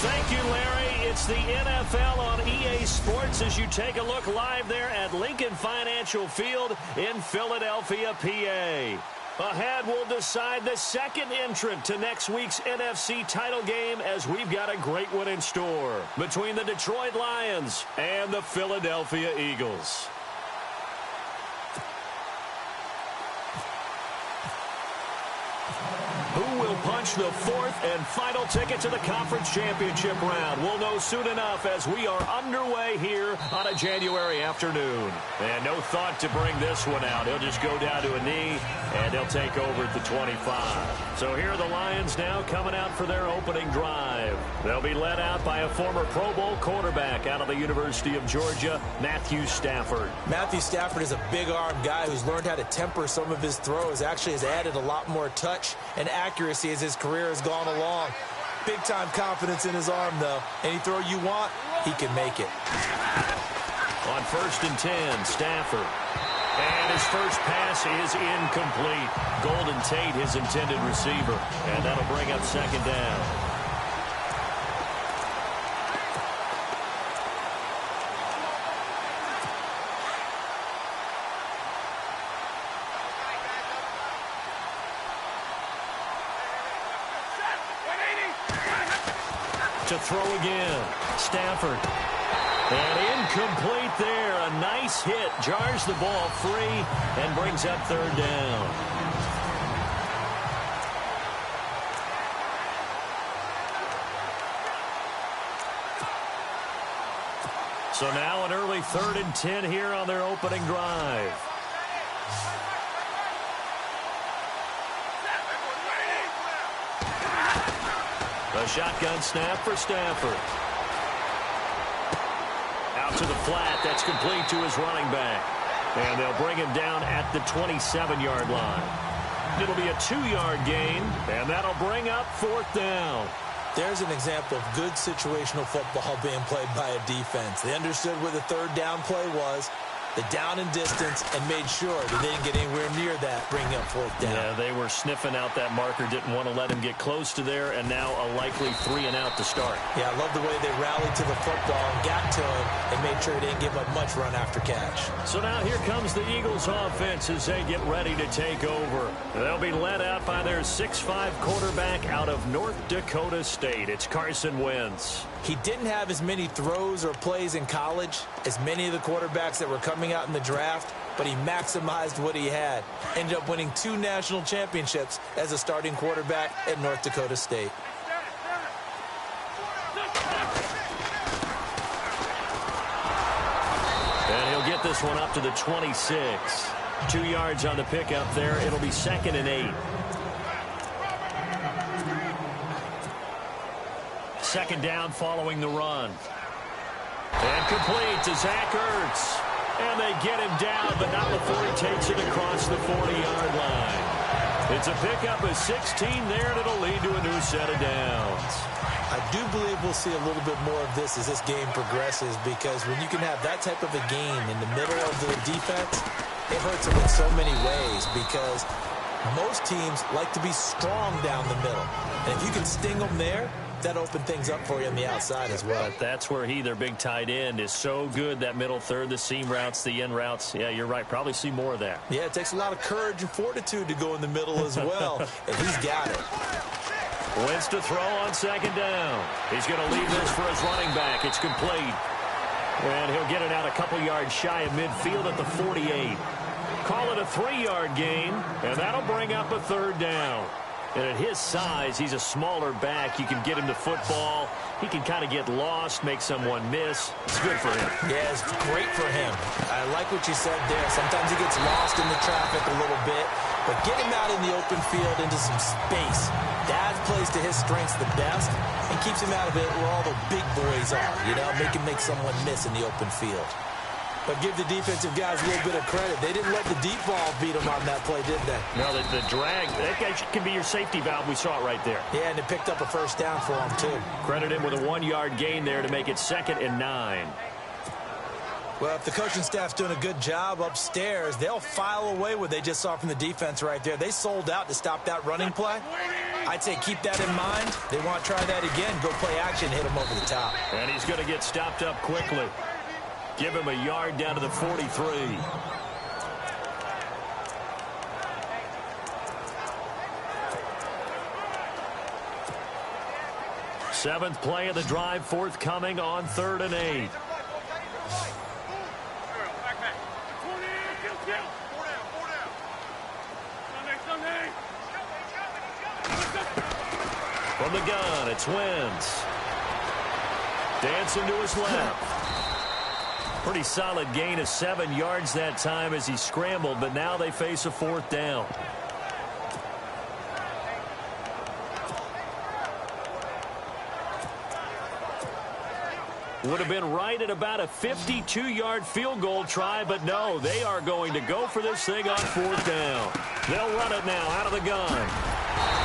Thank you, Larry. It's the NFL on EA Sports as you take a look live there at Lincoln Financial Field in Philadelphia, PA. Ahead, we'll decide the second entrant to next week's NFC title game as we've got a great one in store between the Detroit Lions and the Philadelphia Eagles. Who will punch the fourth and final ticket to the conference championship round? We'll know soon enough as we are underway here on a January afternoon. And no thought to bring this one out. He'll just go down to a knee, and they'll take over at the 25. So here are the Lions now coming out for their opening drive. They'll be led out by a former Pro Bowl quarterback out of the University of Georgia, Matthew Stafford. Matthew Stafford is a big-arm guy who's learned how to temper some of his throws. Actually has added a lot more touch and accuracy as his career has gone along. Big-time confidence in his arm, though. Any throw you want, he can make it. On 1st and 10, Stafford. And his first pass is incomplete. Golden Tate, his intended receiver. And that'll bring up second down. To throw again, Stafford. And incomplete there. A nice hit. Jars the ball free and brings up third down. So now an early 3rd and 10 here on their opening drive. A shotgun snap for Stafford. Out to the flat. That's complete to his running back. And they'll bring him down at the 27-yard line. It'll be a 2-yard gain, and that'll bring up 4th down. There's an example of good situational football being played by a defense. They understood where the 3rd down play was, the down and distance, and made sure that they didn't get anywhere near that, bringing up 4th down. Yeah, they were sniffing out that marker, didn't want to let him get close to there, and now a likely 3 and out to start. Yeah, I love the way they rallied to the football and got to him and made sure he didn't give up much run after catch. So now here comes the Eagles offense as they get ready to take over. They'll be led out by their 6'5 quarterback out of North Dakota State. It's Carson Wentz. He didn't have as many throws or plays in college as many of the quarterbacks that were coming out in the draft, but he maximized what he had. Ended up winning 2 national championships as a starting quarterback at North Dakota State. And he'll get this one up to the 26. 2 yards on the pickup there. It'll be 2nd and 8. 2nd down following the run. And complete to Zach Ertz. And they get him down, but not before he takes it across the 40-yard line. It's a pickup of 16 there, and it'll lead to a new set of downs. I do believe we'll see a little bit more of this as this game progresses, because when you can have that type of a game in the middle of the defense, it hurts them in so many ways, because most teams like to be strong down the middle. And if you can sting them there, that opened things up for you on the outside as well. But that's where their big tight end, is so good. That middle third, the seam routes, the end routes. Yeah, you're right. Probably see more of that. Yeah, it takes a lot of courage and fortitude to go in the middle as well. And he's got it. Wentz to throw on 2nd down. He's going to leave this for his running back. It's complete. And he'll get it out a couple yards shy of midfield at the 48. Call it a 3-yard gain, and that'll bring up a 3rd down. And at his size, he's a smaller back. You can get him the football. He can kind of get lost, make someone miss. It's good for him. Yeah, it's great for him. I like what you said there. Sometimes he gets lost in the traffic a little bit, but get him out in the open field into some space. That plays to his strengths the best and keeps him out of it where all the big boys are. You know, make someone miss in the open field. But give the defensive guys a little bit of credit. They didn't let the deep ball beat them on that play, did they? No, the drag, that guy can be your safety valve. We saw it right there. Yeah, and it picked up a 1st down for him, too. Credit him with a 1-yard gain there to make it 2nd and 9. Well, if the coaching staff's doing a good job upstairs, they'll file away what they just saw from the defense right there. They sold out to stop that running play. I'd say keep that in mind. They want to try that again. Go play action, hit him over the top. And he's going to get stopped up quickly. Give him a yard down to the 43. Seventh play of the drive forthcoming on 3rd and 8. From the gun, it's Wentz. Dancing to his left. Pretty solid gain of 7 yards that time as he scrambled, but now they face a 4th down. Would have been right at about a 52-yard field goal try, but no, they are going to go for this thing on 4th down. They'll run it now out of the gun.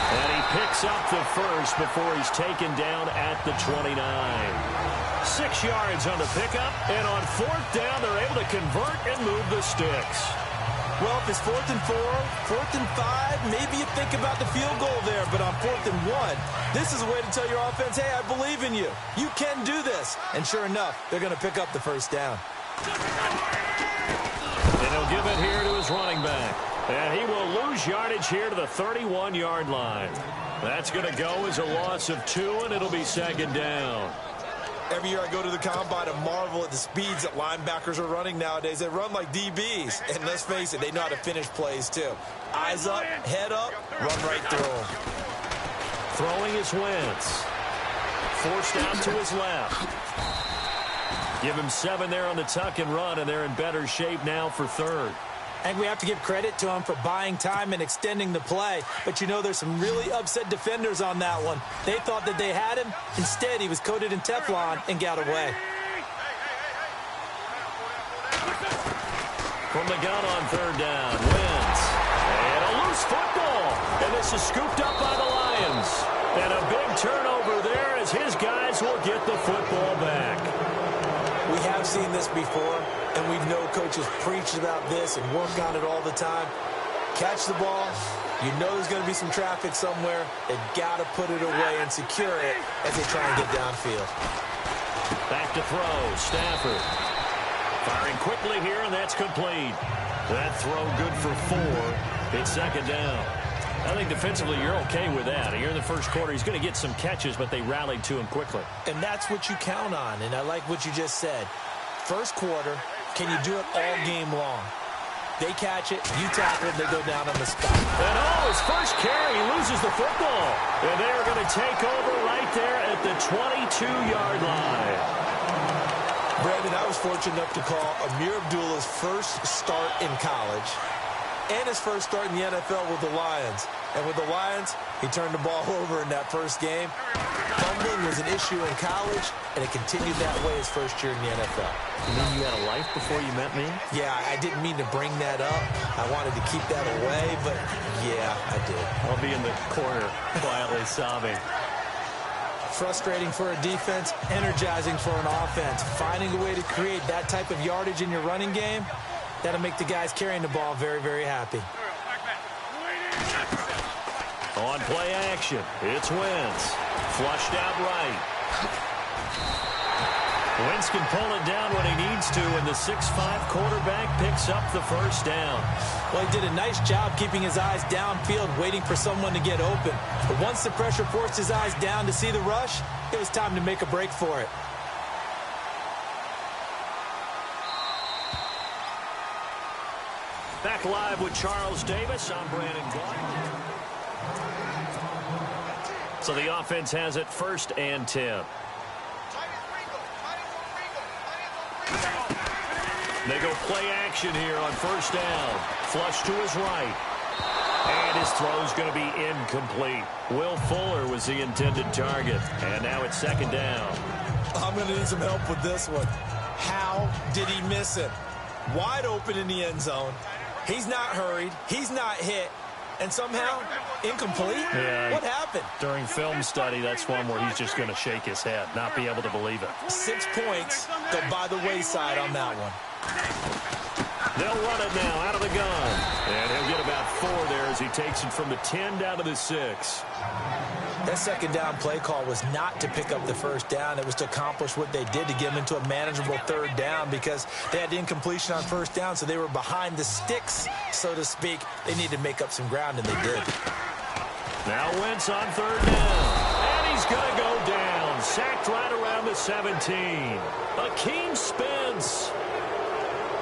And he picks up the first before he's taken down at the 29. 6 yards on the pickup, and on 4th down, they're able to convert and move the sticks. Well, if it's 4th and 4, 4th and 5, maybe you think about the field goal there, but on 4th and 1, this is a way to tell your offense, hey, I believe in you. You can do this. And sure enough, they're going to pick up the first down. And he'll give it here to his running back. And he will lose yardage here to the 31-yard line. That's going to go as a loss of 2, and it'll be 2nd down. Every year I go to the combine and marvel at the speeds that linebackers are running nowadays. They run like DBs. And let's face it, they know how to finish plays too. Eyes up, head up, run right through them. Throwing is Wentz. Forced out to his left. Give him 7 there on the tuck and run, and they're in better shape now for 3rd. And we have to give credit to him for buying time and extending the play. But, you know, there's some really upset defenders on that one. They thought that they had him. Instead, he was coated in Teflon and got away. From the gun on 3rd down, Wentz. And a loose football. And this is scooped up by the Lions. And a big turnover there as his guys will get the football back. We have seen this before, and we know coaches preach about this and work on it all the time. Catch the ball. You know there's going to be some traffic somewhere. They've got to put it away and secure it as they try and get downfield. Back to throw. Stafford. Firing quickly here, and that's complete. That throw good for 4. It's 2nd down. I think defensively you're okay with that. Here in the first quarter, he's going to get some catches, but they rallied to him quickly. And that's what you count on, and I like what you just said. First quarter, can you do it all game long? They catch it, you tackle it, they go down on the spot. And his first carry, he loses the football. And they are going to take over right there at the 22-yard line. Brandon, I was fortunate enough to call Amir Abdullah's first start in college and his first start in the NFL with the Lions. And with the Lions, he turned the ball over in that first game. Fumbling was an issue in college, and it continued that way his first year in the NFL. You mean you had a life before you met me? Yeah, I didn't mean to bring that up. I wanted to keep that away, but yeah, I did. I'll be in the corner quietly sobbing. Frustrating for a defense, energizing for an offense. Finding a way to create that type of yardage in your running game, that'll make the guys carrying the ball very, very happy. On play action, it's Wentz. Flushed out right. Wentz can pull it down when he needs to, and the 6'5" quarterback picks up the first down. Well, he did a nice job keeping his eyes downfield, waiting for someone to get open. But once the pressure forced his eyes down to see the rush, it was time to make a break for it. Back live with Charles Davis. I'm Brandon Gaunt. So the offense has it 1st and 10. They go play action here on 1st down. Flush to his right. And his throw's going to be incomplete. Will Fuller was the intended target. And now it's 2nd down. I'm going to need some help with this one. How did he miss it? Wide open in the end zone. He's not hurried. He's not hit. And somehow, incomplete? Yeah, what happened? During film study, that's one where he's just going to shake his head, not be able to believe it. 6 points go by the wayside on that one. They'll run it now out of the gun. And he'll get about 4 there as he takes it from the 10 down to the 6. That second down play call was not to pick up the first down. It was to accomplish what they did to get them into a manageable third down because they had incompletion on first down, so they were behind the sticks, so to speak. They needed to make up some ground, and they did. Now Wentz on third down. And he's going to go down. Sacked right around the 17. Akeem Spence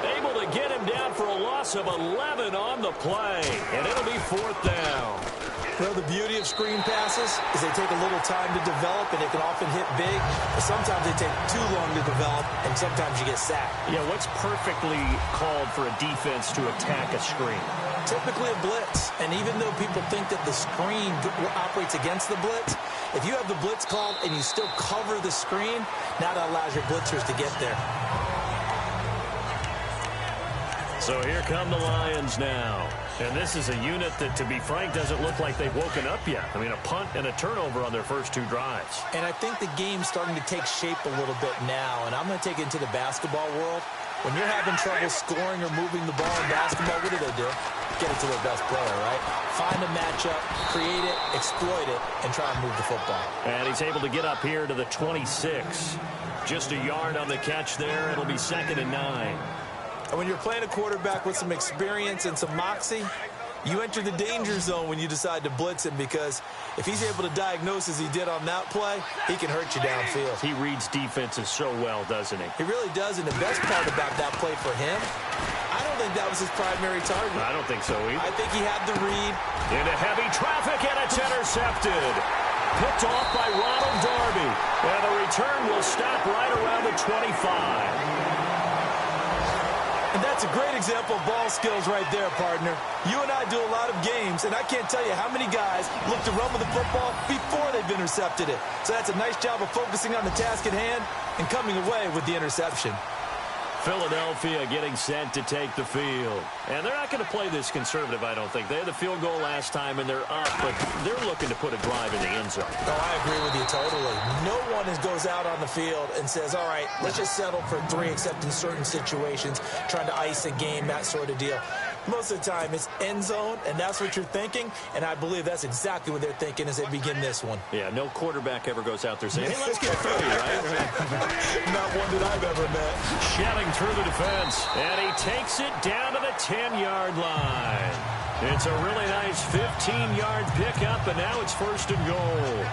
able to get him down for a loss of 11 on the play. And it'll be fourth down. Well, the beauty of screen passes is they take a little time to develop, and they can often hit big. But sometimes they take too long to develop, and sometimes you get sacked. Yeah, what's perfectly called for a defense to attack a screen? Typically a blitz. And even though people think that the screen operates against the blitz, if you have the blitz called and you still cover the screen, now that allows your blitzers to get there. So here come the Lions now. And this is a unit that, to be frank, doesn't look like they've woken up yet. I mean, a punt and a turnover on their first two drives. And I think the game's starting to take shape a little bit now. And I'm going to take it into the basketball world. When you're having trouble scoring or moving the ball in basketball, what do? Get it to their best player, right? Find a matchup, create it, exploit it, and try and move the football. And he's able to get up here to the 26. Just a yard on the catch there. It'll be 2nd and 9. And when you're playing a quarterback with some experience and some moxie, you enter the danger zone when you decide to blitz him, because if he's able to diagnose as he did on that play, he can hurt you downfield. He reads defenses so well, doesn't he? He really does, and the best part about that play for him, I don't think that was his primary target. I don't think so either. I think he had the read. Into heavy traffic, and it's intercepted. Picked off by Ronald Darby. And the return will stop right around the 25. And that's a great example of ball skills right there, partner. You and I do a lot of games, and I can't tell you how many guys look to run with the football before they've intercepted it. So that's a nice job of focusing on the task at hand and coming away with the interception. Philadelphia getting set to take the field. And they're not going to play this conservative, I don't think. They had the field goal last time, and they're up, but they're looking to put a drive in the end zone. Oh, I agree with you totally. No one goes out on the field and says, all right, let's just settle for 3, except in certain situations, trying to ice a game, that sort of deal. Most of the time, it's end zone, and that's what you're thinking, and I believe that's exactly what they're thinking as they begin this one. Yeah, no quarterback ever goes out there saying, hey, let's get 30, right? Not one that I've ever met. Shelling through the defense, and he takes it down to the 10-yard line. It's a really nice 15-yard pickup, and now it's 1st and goal.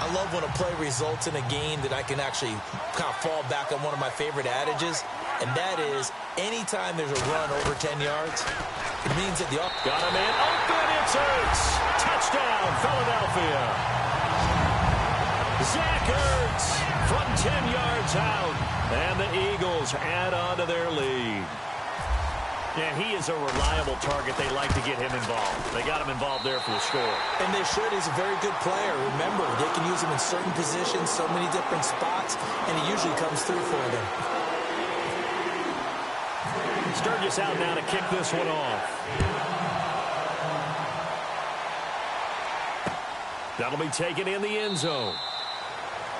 I love when a play results in a gain that I can actually kind of fall back on one of my favorite adages, and that is anytime there's a run over 10 yards, it means that the got him in. Open, it's Ertz. Touchdown, Philadelphia. Zach Ertz from 10 yards out, and the Eagles add on to their lead. And he is a reliable target. They like to get him involved. They got him involved there for the score. And they should. He's a very good player. Remember, they can use him in certain positions, so many different spots, and he usually comes through for them. Sturgis out now to kick this one off. That'll be taken in the end zone.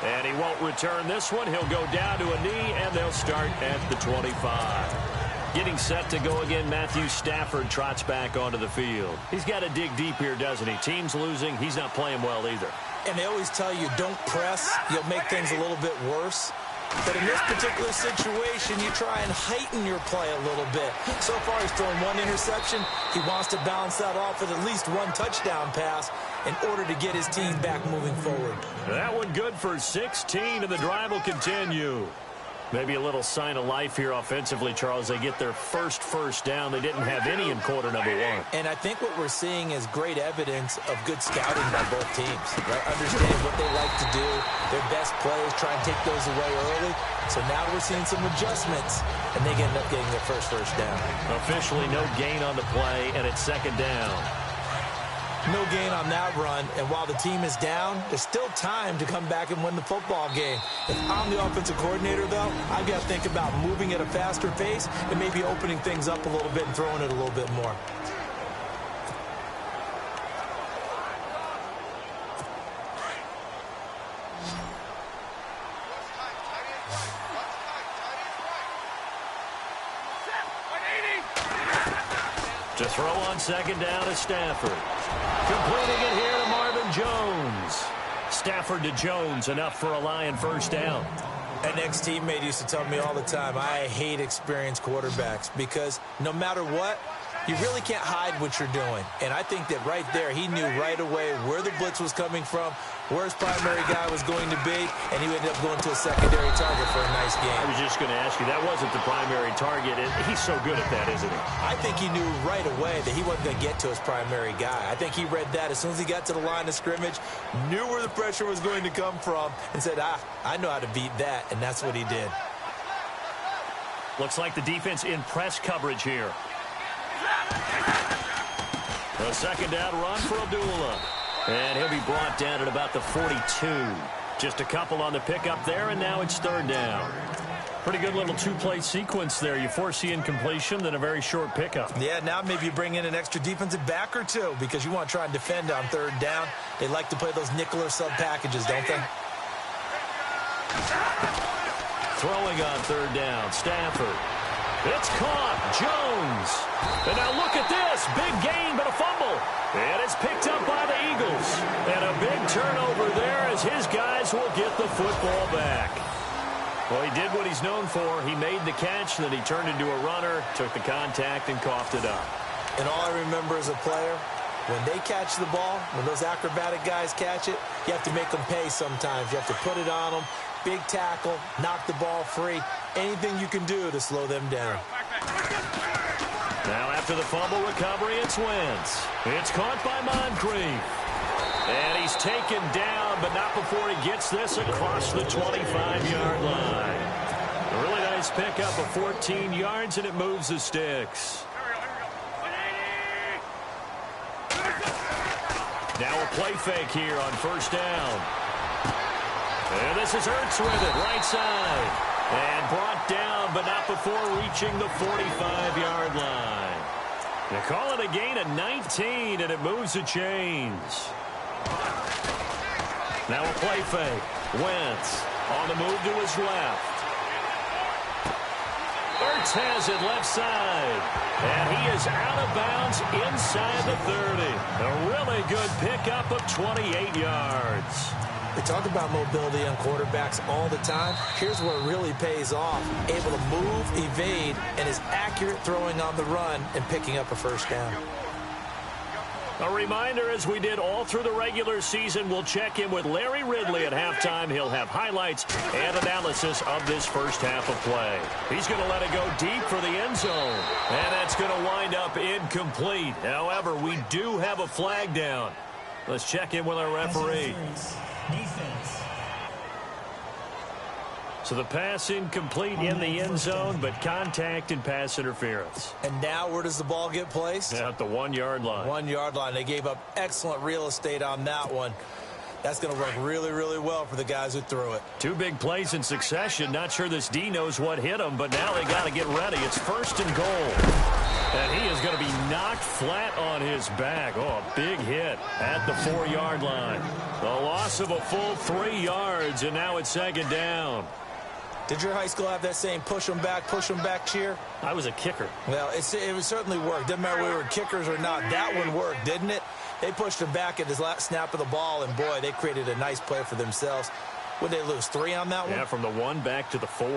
And he won't return this one. He'll go down to a knee, and they'll start at the 25. Getting set to go again, Matthew Stafford trots back onto the field. He's got to dig deep here, doesn't he? Team's losing. He's not playing well either. And they always tell you, don't press. You'll make things a little bit worse. But in this particular situation, you try and heighten your play a little bit. So far, he's thrown 1 interception. He wants to bounce that off with at least 1 touchdown pass in order to get his team back moving forward. That one good for 16, and the drive will continue. Maybe a little sign of life here offensively, Charles. They get their first down. They didn't have any in quarter number 1. And I think what we're seeing is great evidence of good scouting by both teams. Right? Understand what they like to do, their best plays, try and take those away early. So now we're seeing some adjustments, and they end up getting their first down. Officially no gain on the play, and it's 2nd down. No gain on that run, and while the team is down, there's still time to come back and win the football game. If I'm the offensive coordinator, though, I've got to think about moving at a faster pace and maybe opening things up a little bit and throwing it a little bit more. To throw on 2nd down is Stafford. Completing it here to Marvin Jones. Stafford to Jones, enough for a Lion first down. An ex-teammate used to tell me all the time, I hate experienced quarterbacks because no matter what, you really can't hide what you're doing. And I think that right there, he knew right away where the blitz was coming from, where his primary guy was going to be, and he ended up going to a secondary target for a nice game. I was just going to ask you, that wasn't the primary target. He's so good at that, isn't he? I think he knew right away that he wasn't going to get to his primary guy. I think he read that as soon as he got to the line of scrimmage, knew where the pressure was going to come from, and said, I know how to beat that, and that's what he did. Looks like the defense in press coverage here. A second down run for Abdullah. And he'll be brought down at about the 42. Just a couple on the pickup there, and now it's third down. Pretty good little two-play sequence there. You force the incompletion, then a very short pickup. Yeah, now maybe you bring in an extra defensive back or two because you want to try and defend on third down. They like to play those nickel or sub packages, don't they? Throwing on third down, Stafford. It's caught. Jones. And now look at this. Big gain, but a fumble. And it's picked up by the Eagles. And a big turnover there as his guys will get the football back. Well, he did what he's known for. He made the catch, then he turned into a runner, took the contact, and coughed it up. And all I remember as a player, when they catch the ball, when those acrobatic guys catch it, you have to make them pay sometimes. You have to put it on them. Big tackle, knock the ball free. Anything you can do to slow them down. Now after the fumble recovery, it's Wentz. It's caught by Moncrief. And he's taken down, but not before he gets this across the 25-yard line. A really nice pickup of 14 yards, and it moves the sticks. Now a play fake here on first down. And this is Ertz with it, right side. And brought down, but not before reaching the 45-yard line. They call it a gain of 19, and it moves the chains. Now a play fake. Wentz on the move to his left. Ertz has it left side. And he is out of bounds inside the 30. A really good pickup of 28 yards. We talk about mobility on quarterbacks all the time. Here's where it really pays off. Able to move, evade, and is accurate throwing on the run and picking up a first down. A reminder, as we did all through the regular season, we'll check in with Larry Ridley at halftime. He'll have highlights and analysis of this first half of play. He's going to let it go deep for the end zone. And that's going to wind up incomplete. However, we do have a flag down. Let's check in with our referee. Defense. So the pass incomplete in the end zone, but contact and pass interference. And now where does the ball get placed? At the 1-yard line. 1-yard line. They gave up excellent real estate on that one. That's going to work really, really well for the guys who threw it. Two big plays in succession. Not sure this D knows what hit him, but now they got to get ready. It's first and goal. And he is going to be knocked flat on his back. Oh, a big hit at the 4-yard line. The loss of a full 3 yards, and now it's second down. Did your high school have that same push them back cheer? I was a kicker. Well, it certainly worked. Didn't matter whether we were kickers or not. That one worked, didn't it? They pushed him back at his last snap of the ball, and boy, they created a nice play for themselves. Would they lose 3 on that one? Yeah, from the 1 back to the 4.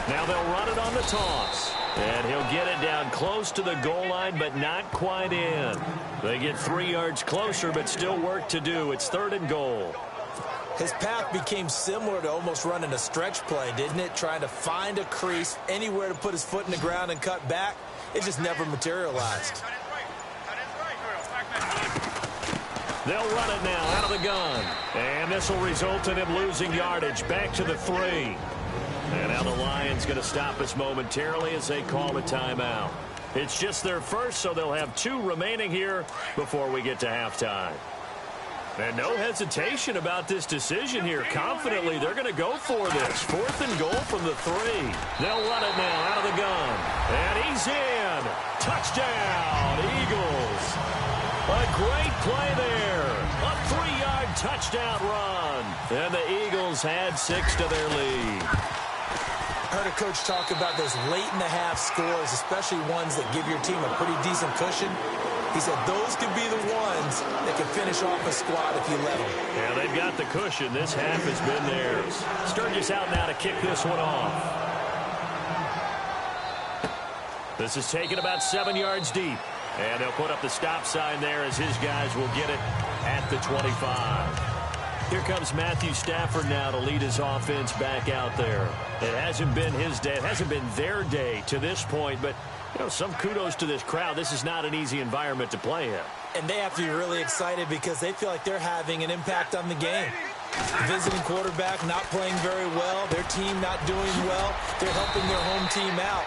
Now they'll run it on the toss. And he'll get it down close to the goal line, but not quite in. They get 3 yards closer, but still work to do. It's third and goal. His path became similar to almost running a stretch play, didn't it? Trying to find a crease, anywhere to put his foot in the ground and cut back. It just never materialized. They'll run it now out of the gun. And this will result in him losing yardage back to the 3. And now the Lions going to stop us momentarily as they call a timeout. It's just their first, so they'll have 2 remaining here before we get to halftime. And no hesitation about this decision here. Confidently, they're going to go for this. 4th and goal from the 3. They'll run it now out of the gun. And he's in. Touchdown, Eagles. A great play there. A 3-yard touchdown run. And the Eagles add 6 to their lead. I heard a coach talk about those late-in-the-half scores, especially ones that give your team a pretty decent cushion. He said those could be the ones that can finish off a squad if you let them. Yeah, they've got the cushion. This half has been theirs. Sturgis out now to kick this one off. This is taken about 7 yards deep. And they'll put up the stop sign there as his guys will get it at the 25. Here comes Matthew Stafford now to lead his offense back out there. It hasn't been his day. It hasn't been their day to this point, but you know, some kudos to this crowd. This is not an easy environment to play in. And they have to be really excited because they feel like they're having an impact on the game. The visiting quarterback not playing very well, their team not doing well. They're helping their home team out.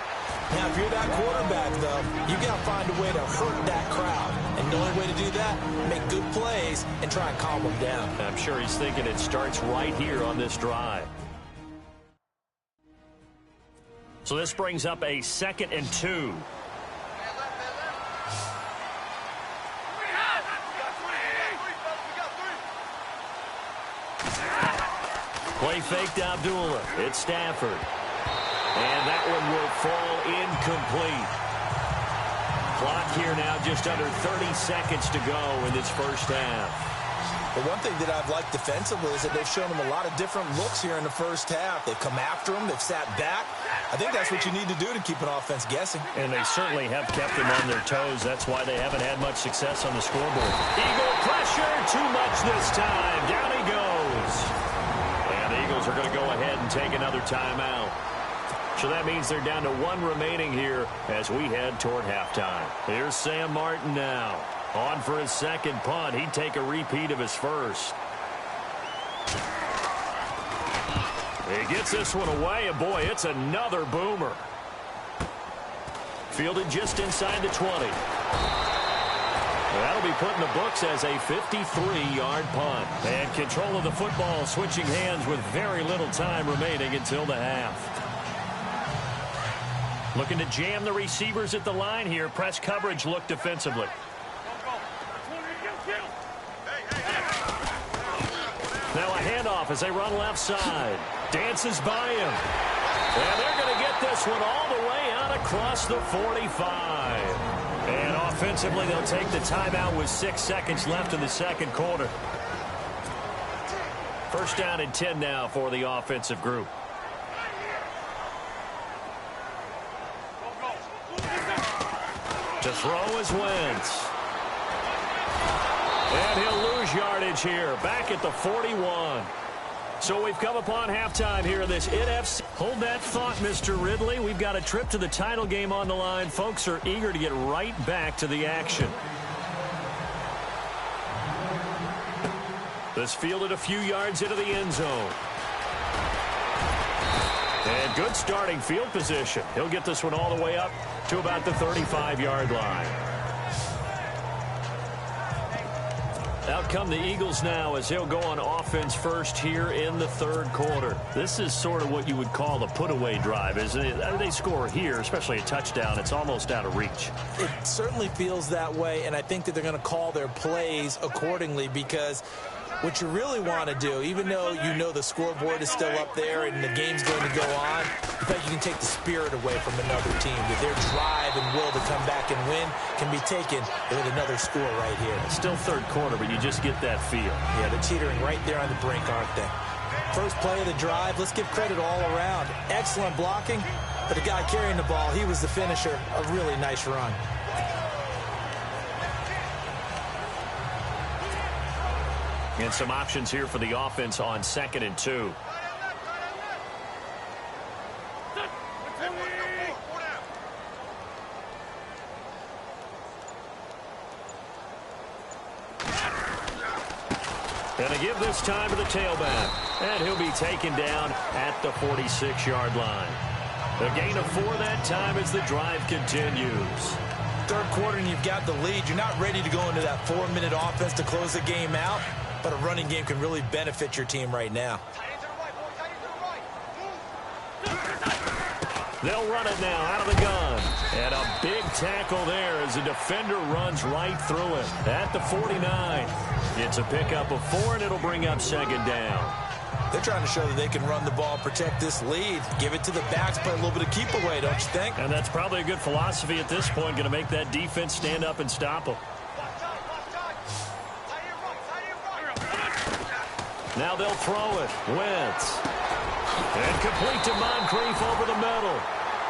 Now, if you're that quarterback, though, you got to find a way to hurt that crowd. And the only way to do that, make good plays and try and calm them down. I'm sure he's thinking it starts right here on this drive. So this brings up a 2nd and 2. Play fake to Abdullah. It's Stafford. And that one will fall incomplete. Clock here now just under 30 seconds to go in this first half. But one thing that I've liked defensively is that they've shown them a lot of different looks here in the first half. They've come after them. They've sat back. I think that's what you need to do to keep an offense guessing. And they certainly have kept them on their toes. That's why they haven't had much success on the scoreboard. Eagle pressure. Too much this time. Down he goes. And the Eagles are going to go ahead and take another timeout. So that means they're down to 1 remaining here as we head toward halftime. Here's Sam Martin now. On for his second punt. He'd take a repeat of his first. He gets this one away, and boy, it's another boomer. Fielded just inside the 20. That'll be put in the books as a 53-yard punt. And control of the football switching hands with very little time remaining until the half. Looking to jam the receivers at the line here. Press coverage look defensively. Now a handoff as they run left side. Dances by him. And they're going to get this one all the way out across the 45. And offensively, they'll take the timeout with 6 seconds left in the second quarter. First down and 10 now for the offensive group. To throw is Wentz. And he'll lose yardage here, back at the 41. So we've come upon halftime here in this NFC. Hold that thought, Mr. Ridley. We've got a trip to the title game on the line. Folks are eager to get right back to the action. This fielded a few yards into the end zone. And good starting field position. He'll get this one all the way up to about the 35-yard line. Out come the Eagles now as they'll go on offense first here in the third quarter. This is sort of what you would call a put-away drive, isn't it? They score here, especially a touchdown. It's almost out of reach. It certainly feels that way, and I think that they're going to call their plays accordingly because what you really want to do, even though you know the scoreboard is still up there and the game's going to go on, in fact, you can take the spirit away from another team. That their drive and will to come back and win can be taken with another score right here. It's still third quarter, but you just get that feel. Yeah, they're teetering right there on the brink, aren't they? First play of the drive, let's give credit all around. Excellent blocking, but the guy carrying the ball, he was the finisher. A really nice run. And some options here for the offense on 2nd and 2. And they give this time to the tailback. And he'll be taken down at the 46-yard line. A gain of 4 that time as the drive continues. Third quarter and you've got the lead. You're not ready to go into that 4-minute offense to close the game out. But a running game can really benefit your team right now. They'll run it now out of the gun. And a big tackle there as the defender runs right through it. At the 49. It's a pickup of 4, and it'll bring up 2nd down. They're trying to show that they can run the ball, protect this lead, give it to the backs, play a little bit of keep away, don't you think? And that's probably a good philosophy at this point, going to make that defense stand up and stop them. Now they'll throw it. Wentz. And complete to Moncrief over the middle.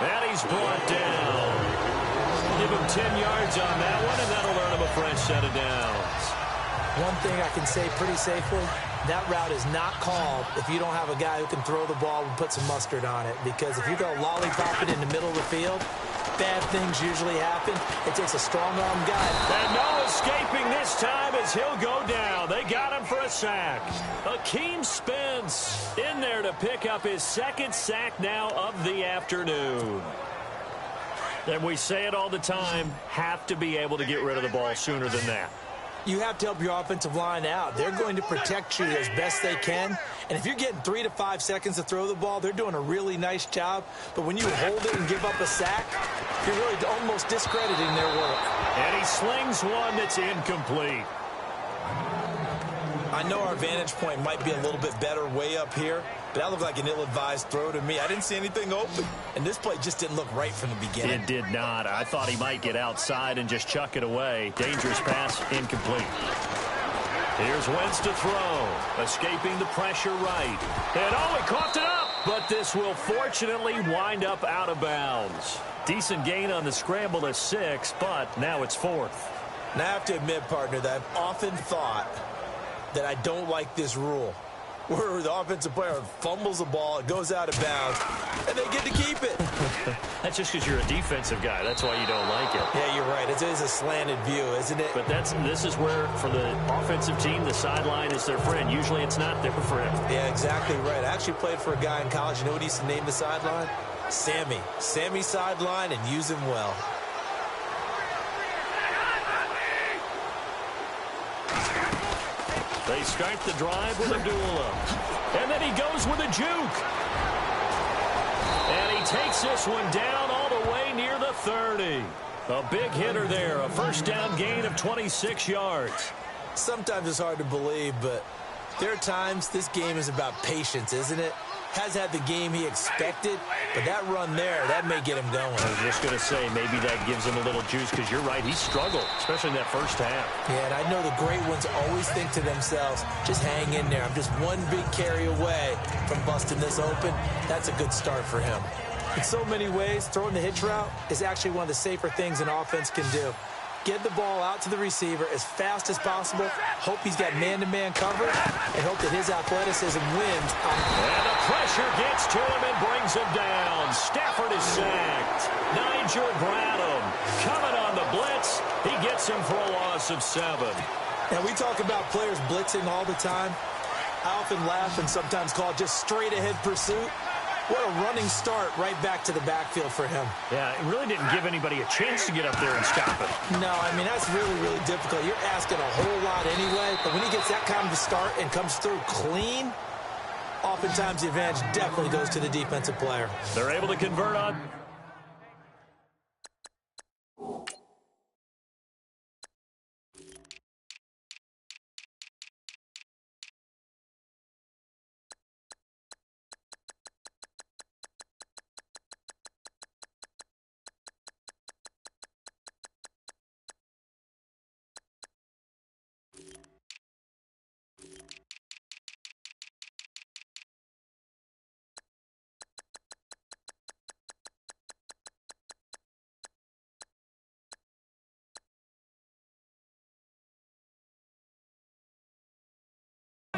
And he's brought down. Give him 10 yards on that one, and that'll earn him a fresh set of downs. One thing I can say pretty safely, that route is not called if you don't have a guy who can throw the ball and put some mustard on it. Because if you go lollipop it in the middle of the field, bad things usually happen. It takes a strong-arm guy. And no escaping this time as he'll go down. They got him for a sack. Akeem Spence in there to pick up his second sack now of the afternoon. And we say it all the time, have to be able to get rid of the ball sooner than that. You have to help your offensive line out. They're going to protect you as best they can. And if you're getting 3 to 5 seconds to throw the ball, they're doing a really nice job. But when you hold it and give up a sack, you're really almost discrediting their work. And he slings one that's incomplete. I know our vantage point might be a little bit better way up here, but that looked like an ill-advised throw to me. I didn't see anything open, and this play just didn't look right from the beginning. It did not. I thought he might get outside and just chuck it away. Dangerous pass, incomplete. Here's Wentz to throw, escaping the pressure right. And oh, he coughed it up, but this will fortunately wind up out of bounds. Decent gain on the scramble to 6, but now it's 4th. And I have to admit, partner, that I've often thought that I don't like this rule, where the offensive player fumbles the ball, it goes out of bounds, and they get to keep it. That's just because you're a defensive guy. That's why you don't like it. Yeah, you're right. It is a slanted view, isn't it? But this is where, for the offensive team, the sideline is their friend. Usually it's not their friend. Yeah, exactly right. I actually played for a guy in college. You know what he used to name the sideline? Sammy. Sammy sideline, and use him well. They start the drive with Abdullah. And then he goes with a juke. And he takes this one down all the way near the 30. A big hitter there. A first down gain of 26 yards. Sometimes it's hard to believe, but there are times this game is about patience, isn't it? Has had the game he expected, but that run there, that may get him going. I was just going to say, maybe that gives him a little juice, because you're right, he struggled, especially in that first half. Yeah, and I know the great ones always think to themselves, just hang in there. I'm just one big carry away from busting this open. That's a good start for him. In so many ways, throwing the hitch route is actually one of the safer things an offense can do. Get the ball out to the receiver as fast as possible, hope he's got man-to-man coverage, and hope that his athleticism wins. And the pressure gets to him and brings him down. Stafford is sacked. Nigel Bradham coming on the blitz. He gets him for a loss of 7. And we talk about players blitzing all the time. I often laugh and sometimes call it just straight-ahead pursuit. What a running start right back to the backfield for him. Yeah, it really didn't give anybody a chance to get up there and stop it. No, I mean, that's really, really difficult. You're asking a whole lot anyway, but when he gets that kind of a start and comes through clean, oftentimes the advantage definitely goes to the defensive player. They're able to convert on.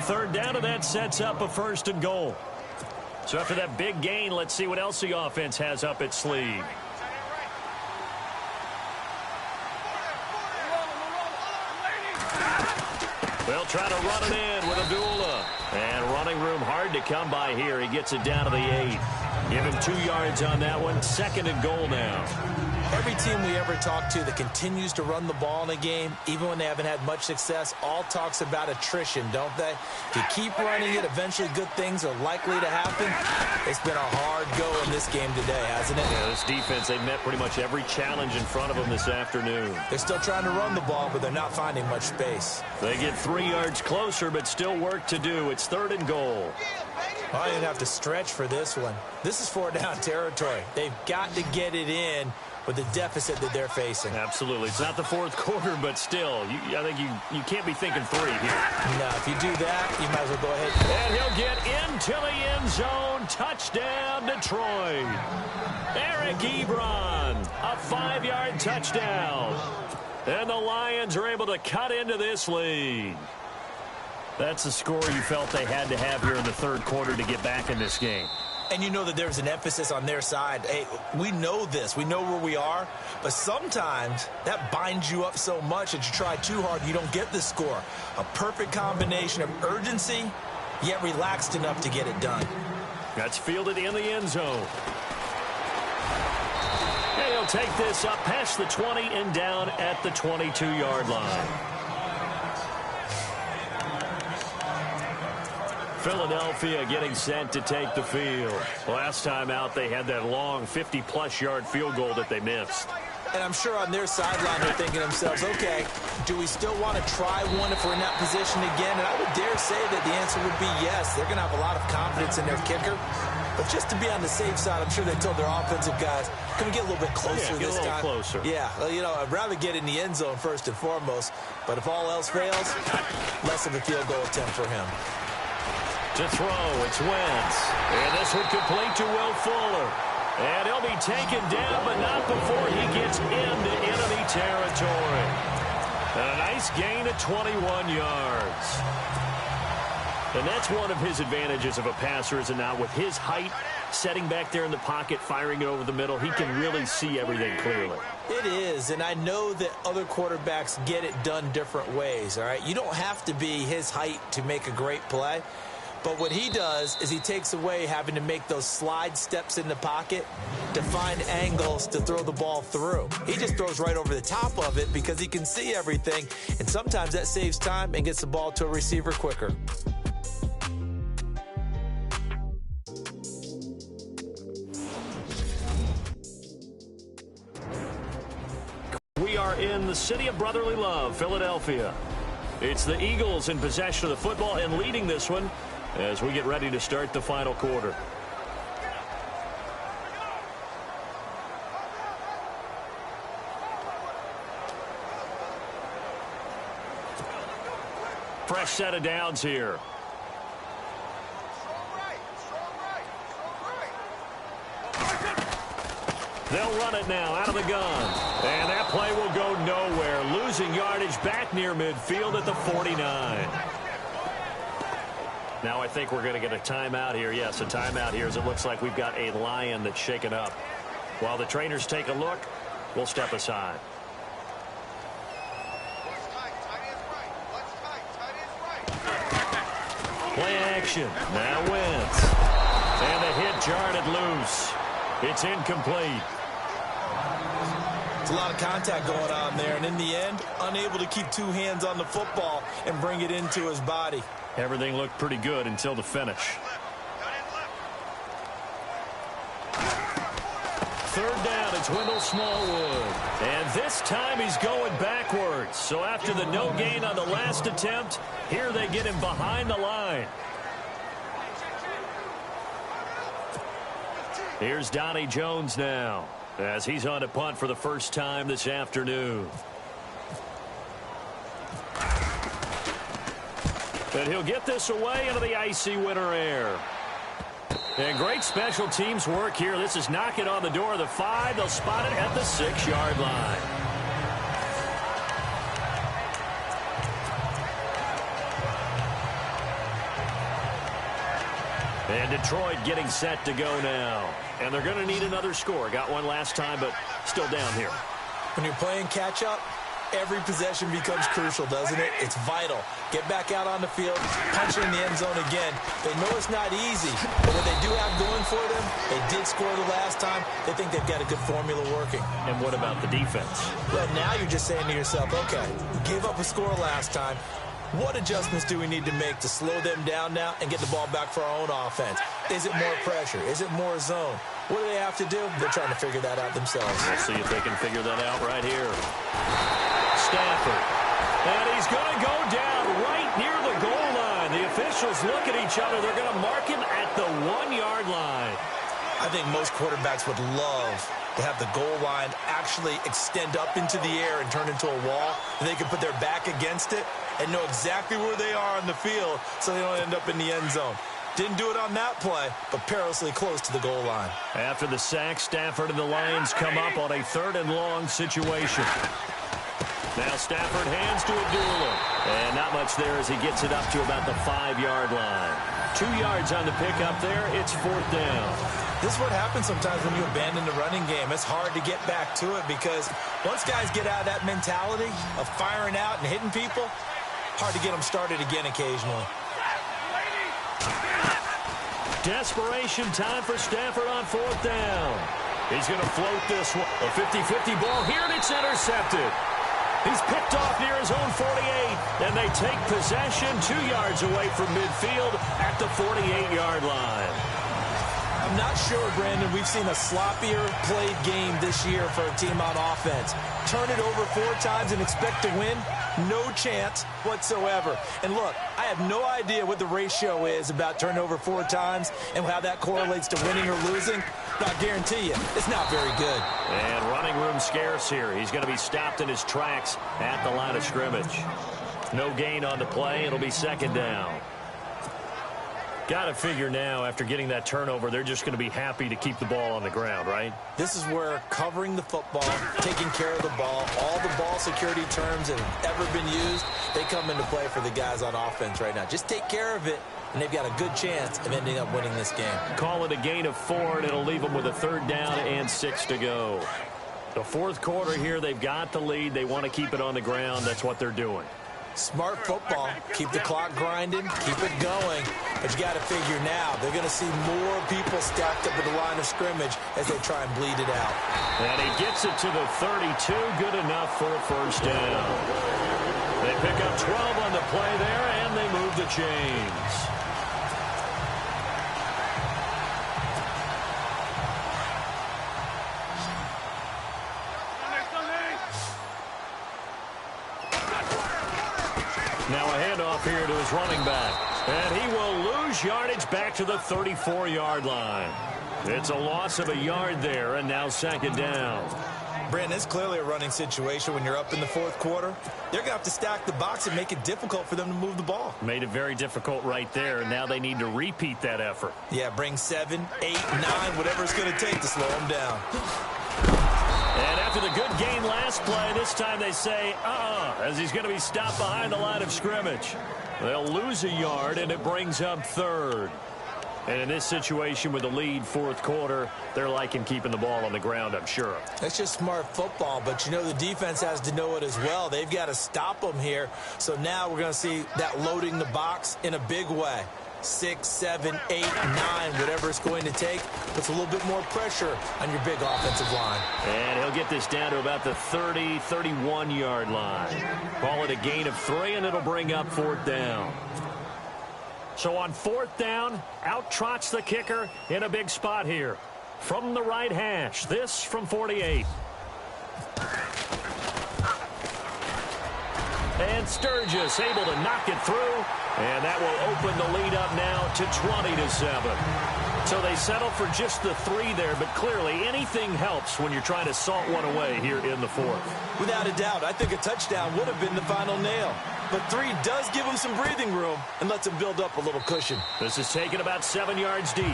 Third down, and that sets up a 1st and goal. So after that big gain, let's see what else the offense has up its sleeve. They'll try to run it in with Abdullah. And running room hard to come by here. He gets it down to the 8. Give him 2 yards on that one. 2nd and goal now. Every team we ever talk to that continues to run the ball in a game, even when they haven't had much success, all talks about attrition, don't they? If you keep running it, eventually good things are likely to happen. It's been a hard go in this game today, hasn't it? Yeah, this defense, they met pretty much every challenge in front of them this afternoon. They're still trying to run the ball, but they're not finding much space. They get 3 yards closer, but still work to do. It's 3rd and goal. Well, you'd have to stretch for this one. This is 4-down territory. They've got to get it in with the deficit that they're facing. Absolutely. It's not the 4th quarter, but still, I think you can't be thinking 3 here. No, if you do that, you might as well go ahead. And he'll get into the end zone. Touchdown, Detroit. Eric Ebron, a 5-yard touchdown. And the Lions are able to cut into this lead. That's the score you felt they had to have here in the 3rd quarter to get back in this game. And you know that there's an emphasis on their side. Hey, we know this. We know where we are. But sometimes that binds you up so much that you try too hard and you don't get the score. A perfect combination of urgency, yet relaxed enough to get it done. That's fielded in the end zone. And he'll take this up past the 20 and down at the 22-yard line. Philadelphia getting set to take the field. Last time out, they had that long 50-plus yard field goal that they missed. And I'm sure on their sideline they're thinking to themselves, okay, do we still want to try one if we're in that position again? And I would dare say that the answer would be yes. They're going to have a lot of confidence in their kicker. But just to be on the safe side, I'm sure they told their offensive guys, can we get a little bit closer this time? Get a little closer. Yeah, well, you know, I'd rather get in the end zone first and foremost. But if all else fails, less of a field goal attempt for him. To throw, it's Wentz. And this would complete to Will Fuller. And he'll be taken down, but not before he gets into enemy territory. And a nice gain of 21 yards. And that's one of his advantages of a passer, is it not? With his height, setting back there in the pocket, firing it over the middle, he can really see everything clearly. It is, and I know that other quarterbacks get it done different ways, all right? You don't have to be his height to make a great play. But what he does is he takes away having to make those slide steps in the pocket to find angles to throw the ball through. He just throws right over the top of it because he can see everything, and sometimes that saves time and gets the ball to a receiver quicker. We are in the city of brotherly love, Philadelphia. It's the Eagles in possession of the football and leading this one as we get ready to start the final quarter. Fresh set of downs here. They'll run it now out of the gun. And that play will go nowhere. Losing yardage back near midfield at the 49. Now I think we're going to get a timeout here. Yes, a timeout here as it looks like we've got a Lion that's shaken up. While the trainers take a look, we'll step aside. Play action. Now Wentz. And the hit jarred it loose. It's incomplete. There's a lot of contact going on there, and in the end, unable to keep 2 hands on the football and bring it into his body. Everything looked pretty good until the finish. 3rd down, it's Wendell Smallwood. And this time he's going backwards. So after the no gain on the last attempt, here they get him behind the line. Here's Donnie Jones now as he's on to punt for the first time this afternoon. And he'll get this away into the icy winter air. And great special teams work here. This is knocking on the door of the 5. They'll spot it at the 6-yard line. And Detroit getting set to go now. And they're going to need another score. Got one last time, but still down here. When you're playing catch-up, Every possession becomes crucial, doesn't it? It's vital. Get back out on the field, punch it in the end zone again. They know it's not easy, but what they do have going for them, they did score the last time. They think they've got a good formula working. And what about the defense? Well, now you're just saying to yourself, okay, gave up a score last time. What adjustments do we need to make to slow them down now and get the ball back for our own offense? Is it more pressure? Is it more zone? What do they have to do? They're trying to figure that out themselves. We'll see if they can figure that out right here. Stafford. And he's going to go down right near the goal line. The officials look at each other. They're going to mark him at the 1-yard line. I think most quarterbacks would love to have the goal line actually extend up into the air and turn into a wall. And they can put their back against it and know exactly where they are on the field so they don't end up in the end zone. Didn't do it on that play, but perilously close to the goal line. After the sack, Stafford and the Lions come up on a 3rd and long situation. Now Stafford hands to Abdullah. And not much there as he gets it up to about the 5-yard line. 2 yards on the pickup there. It's 4th down. This is what happens sometimes when you abandon the running game. It's hard to get back to it because once guys get out of that mentality of firing out and hitting people, hard to get them started again occasionally. Desperation time for Stafford on 4th down. He's going to float this one. A 50-50 ball here, and it's intercepted. He's picked off near his own 48, and they take possession 2 yards away from midfield at the 48-yard line. I'm not sure, Brandon, we've seen a sloppier played game this year for a team on offense. Turn it over 4 times and expect to win? No chance whatsoever. And look, I have no idea what the ratio is about turning over 4 times and how that correlates to winning or losing. But I guarantee you, it's not very good. And running room scarce here. He's going to be stopped in his tracks at the line of scrimmage. No gain on the play. It'll be 2nd down. Got to figure now, after getting that turnover, they're just going to be happy to keep the ball on the ground, right? This is where covering the football, taking care of the ball, all the ball security terms that have ever been used, they come into play for the guys on offense right now. Just take care of it, and they've got a good chance of ending up winning this game. Call it a gain of 4, and it'll leave them with a 3rd down and 6 to go. The 4th quarter here, they've got the lead. They want to keep it on the ground. That's what they're doing. Smart football. Keep the clock grinding. Keep it going. But you got to figure now, they're going to see more people stacked up at the line of scrimmage as they try and bleed it out. And he gets it to the 32. Good enough for a 1st down. They pick up 12 on the play there, and they move the chains. Now a handoff here to his running back. And he will lose yardage back to the 34-yard line. It's a loss of a yard there, and now 2nd down. Brandon, it's clearly a running situation when you're up in the 4th quarter. They're going to have to stack the box and make it difficult for them to move the ball. Made it very difficult right there, and now they need to repeat that effort. Yeah, bring 7, 8, 9, whatever it's going to take to slow them down. And after the good gain last play, this time they say, as he's going to be stopped behind the line of scrimmage. They'll lose a yard, and it brings up 3rd. And in this situation with the lead 4th quarter, they're liking keeping the ball on the ground, I'm sure. That's just smart football, but you know the defense has to know it as well. They've got to stop them here. So now we're going to see that loading the box in a big way. 6, 7, 8, 9, whatever it's going to take, puts a little bit more pressure on your big offensive line. And he'll get this down to about the 30, 31-yard line. Call it a gain of 3, and it'll bring up 4th down. So on 4th down, out trots the kicker in a big spot here. From the right hash, this from 48. And Sturgis able to knock it through. And that will open the lead up now to 20-7. So they settle for just the 3 there, but clearly anything helps when you're trying to salt one away here in the 4th. Without a doubt, I think a touchdown would have been the final nail. But 3 does give them some breathing room and lets them build up a little cushion. This is taken about 7 yards deep.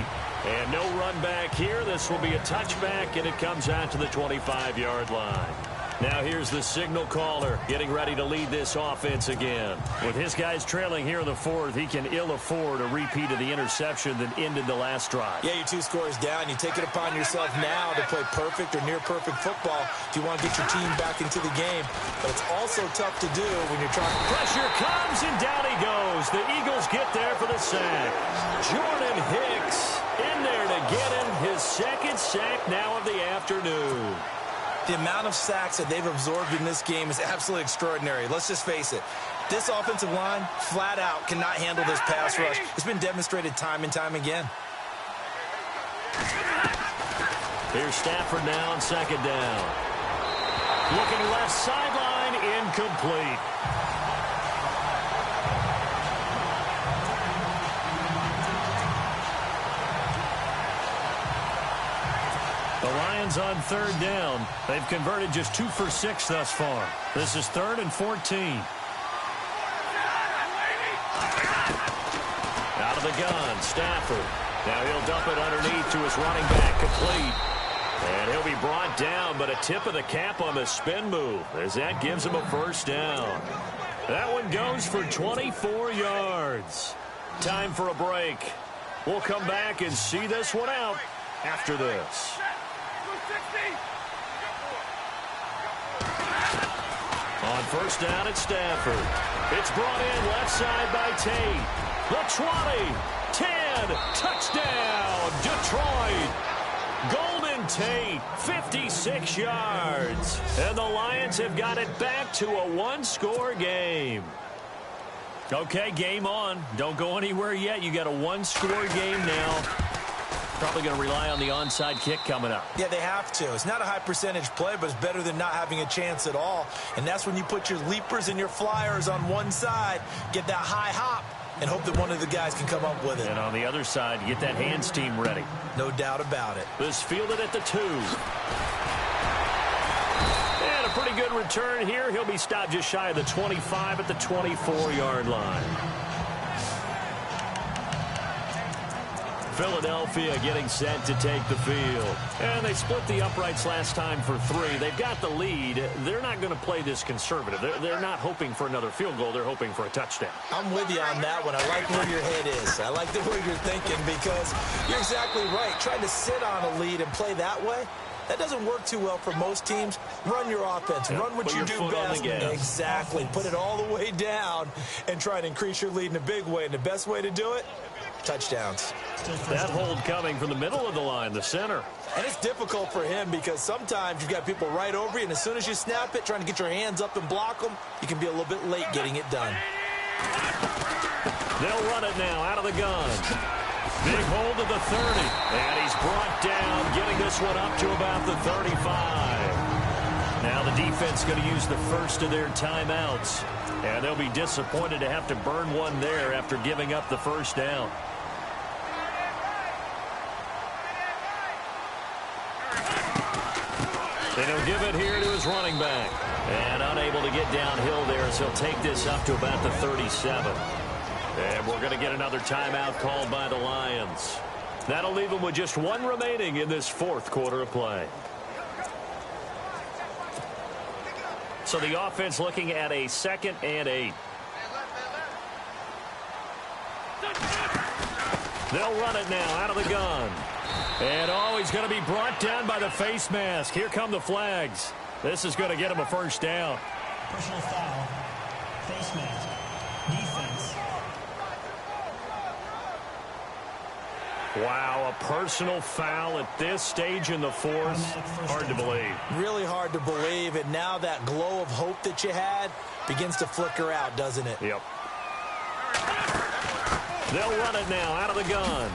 And no run back here. This will be a touchback, and it comes out to the 25-yard line. Now here's the signal caller getting ready to lead this offense again. With his guys trailing here in the fourth, he can ill afford a repeat of the interception that ended the last drive. Yeah, you're 2 scores down. You take it upon yourself now to play perfect or near-perfect football if you want to get your team back into the game. But it's also tough to do when you're trying. Pressure comes, and down he goes. The Eagles get there for the sack. Jordan Hicks in there to get him his second sack now of the afternoon. The amount of sacks that they've absorbed in this game is absolutely extraordinary. Let's just face it. This offensive line, flat out, cannot handle this pass rush. It's been demonstrated time and time again. Here's Stafford now on second down. Looking left sideline, incomplete. The Lions on third down. They've converted just 2 for 6 thus far. This is 3rd and 14. Out of the gun, Stafford. Now he'll dump it underneath to his running back, complete. And he'll be brought down, but a tip of the cap on the spin move as that gives him a first down. That one goes for 24 yards. Time for a break. We'll come back and see this one out after this. On first down, it's Stafford. It's brought in left side by Tate. The 20, 10, touchdown, Detroit. Golden Tate, 56 yards. And the Lions have got it back to a 1-score game. Okay, game on. Don't go anywhere yet. You got a 1-score game now. Probably going to rely on the onside kick coming up. Yeah, they have to. It's not a high percentage play, but it's better than not having a chance at all. And that's when you put your leapers and your flyers on one side, get that high hop, and hope that one of the guys can come up with it. And on the other side, you get that hands team ready. No doubt about it. This fielded at the 2. And a pretty good return here. He'll be stopped just shy of the 25 at the 24-yard line. Philadelphia getting set to take the field. And they split the uprights last time for 3. They've got the lead. They're not going to play this conservative. They're not hoping for another field goal. They're hoping for a touchdown. I'm with you on that one. I like where your head is. I like the way you're thinking because you're exactly right. Trying to sit on a lead and play that way, that doesn't work too well for most teams. Run your offense. Yeah, run what you do best. Exactly. Put it all the way down and try to increase your lead in a big way. And the best way to do it, touchdowns. That hold coming from the middle of the line, the center. And it's difficult for him because sometimes you've got people right over you, and as soon as you snap it, trying to get your hands up and block them, you can be a little bit late getting it done. They'll run it now out of the gun. Big hold of the 30. And he's brought down, getting this one up to about the 35. Now the defense going to use the first of their timeouts. And they'll be disappointed to have to burn one there after giving up the first down. And he'll give it here to his running back. And unable to get downhill there as he'll take this up to about the 37. And we're going to get another timeout called by the Lions. That'll leave them with just 1 remaining in this 4th quarter of play. So the offense looking at a 2nd and 8. They'll run it now out of the gun. And he's going to be brought down by the face mask. Here come the flags. This is going to get him a first down. Personal foul. Face mask. Defense. Wow, a personal foul at this stage in the 4th. Hard to believe. Really hard to believe, and now that glow of hope that you had begins to flicker out, doesn't it? Yep. They'll run it now out of the gun.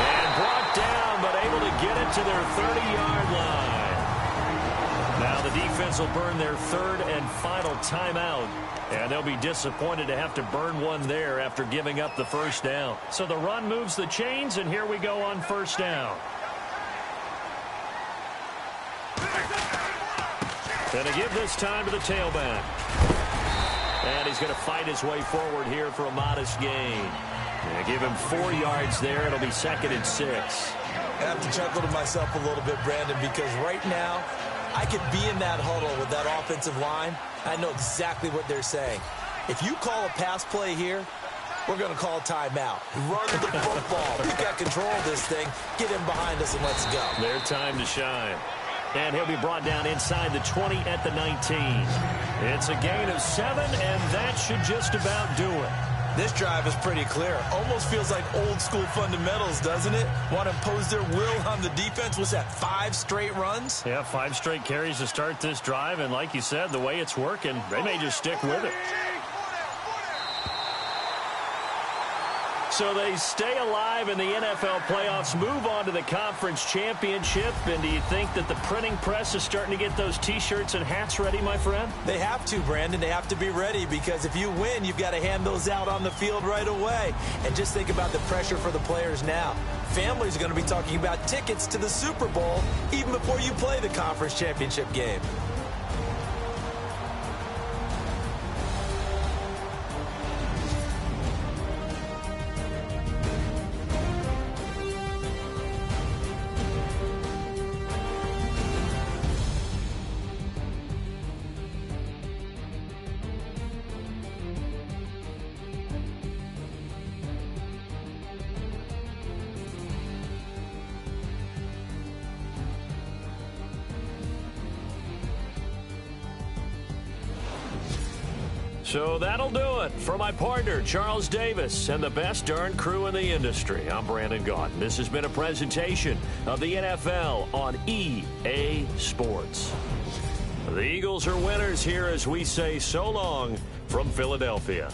And brought down, but able to get it to their 30-yard line. Now the defense will burn their 3rd and final timeout. And they'll be disappointed to have to burn one there after giving up the first down. So the run moves the chains, and here we go on first down. And to give this time to the tailback. And he's going to fight his way forward here for a modest gain. And give him 4 yards there. It'll be 2nd and 6. I have to chuckle to myself a little bit, Brandon, because right now, I could be in that huddle with that offensive line. I know exactly what they're saying. If you call a pass play here, we're going to call timeout. Run the football. We got control of this thing. Get him behind us and let's go. Their time to shine. And he'll be brought down inside the 20 at the 19. It's a gain of 7, and that should just about do it. This drive is pretty clear. Almost feels like old school fundamentals, doesn't it? Want to impose their will on the defense. Was that 5 straight runs? Yeah, 5 straight carries to start this drive. And like you said, the way it's working, they may just stick with it. So they stay alive in the NFL playoffs, move on to the conference championship. And do you think that the printing press is starting to get those T-shirts and hats ready, my friend? They have to, Brandon. They have to be ready because if you win, you've got to hand those out on the field right away. And just think about the pressure for the players now. Families are going to be talking about tickets to the Super Bowl even before you play the conference championship game. So that'll do it for my partner, Charles Davis, and the best darn crew in the industry. I'm Brandon Gaudin. This has been a presentation of the NFL on EA Sports. The Eagles are winners here as we say so long from Philadelphia.